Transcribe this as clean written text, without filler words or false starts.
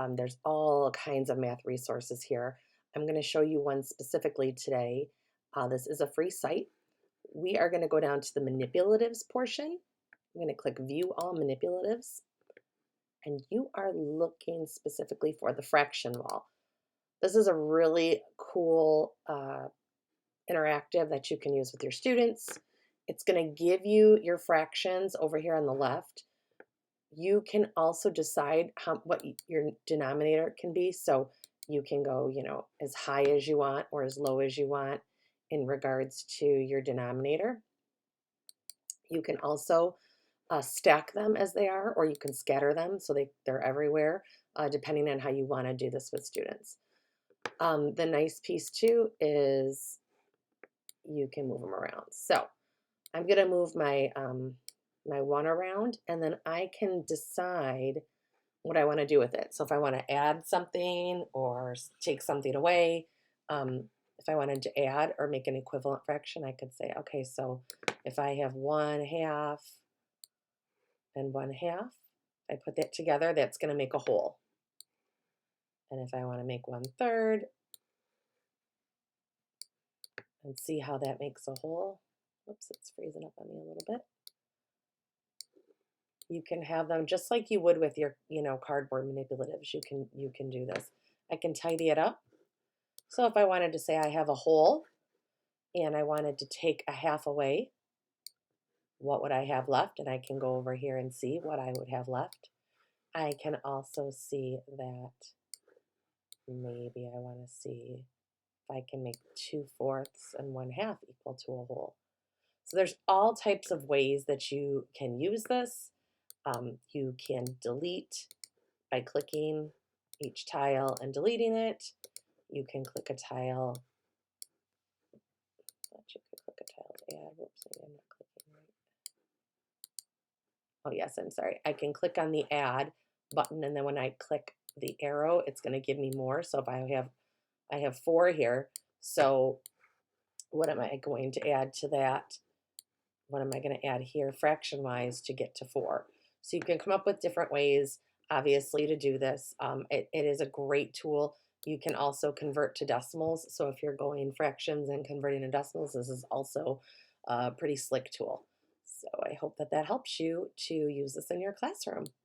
There's all kinds of math resources here. I'm going to show you one specifically today. This is a free site. We are going to go down to the manipulatives portion. I'm going to click View All Manipulatives, and you are looking specifically for the fraction wall. This is a really cool interactive that you can use with your students. It's going to give you your fractions over here on the left. You can also decide what your denominator can be. So you can go, as high as you want or as low as you want in regards to your denominator. You can also stack them as they are, or you can scatter them so they're everywhere, depending on how you want to do this with students. The nice piece too is you can move them around. So I'm going to move my one around, and then I can decide what I want to do with it. So if I want to add something or take something away, if I wanted to add or make an equivalent fraction, I could say, okay, so if I have 1/2 and 1/2, I put that together, that's going to make a whole. And if I want to make 1/3, and see how that makes a whole. Whoops, it's freezing up on me a little bit. You can have them just like you would with your, cardboard manipulatives. You can do this. I can tidy it up. So if I wanted to say I have a whole and I wanted to take 1/2 away, what would I have left? And I can go over here and see what I would have left. I can also see that maybe I want to see if I can make 2/4 and 1/2 equal to a whole. So there's all types of ways that you can use this. You can delete by clicking each tile and deleting it. You can click a tile. You could click a tile to add. Whoops, maybe I'm not clicking right. Oh yes, I'm sorry. I can click on the add button, and then when I click the arrow, it's going to give me more. So if I have 4 here. So what am I going to add to that? What am I going to add here fraction wise to get to 4? So you can come up with different ways, obviously, to do this. It is a great tool. You can also convert to decimals. So if you're going fractions and converting to decimals, this is also a pretty slick tool. So I hope that helps you to use this in your classroom.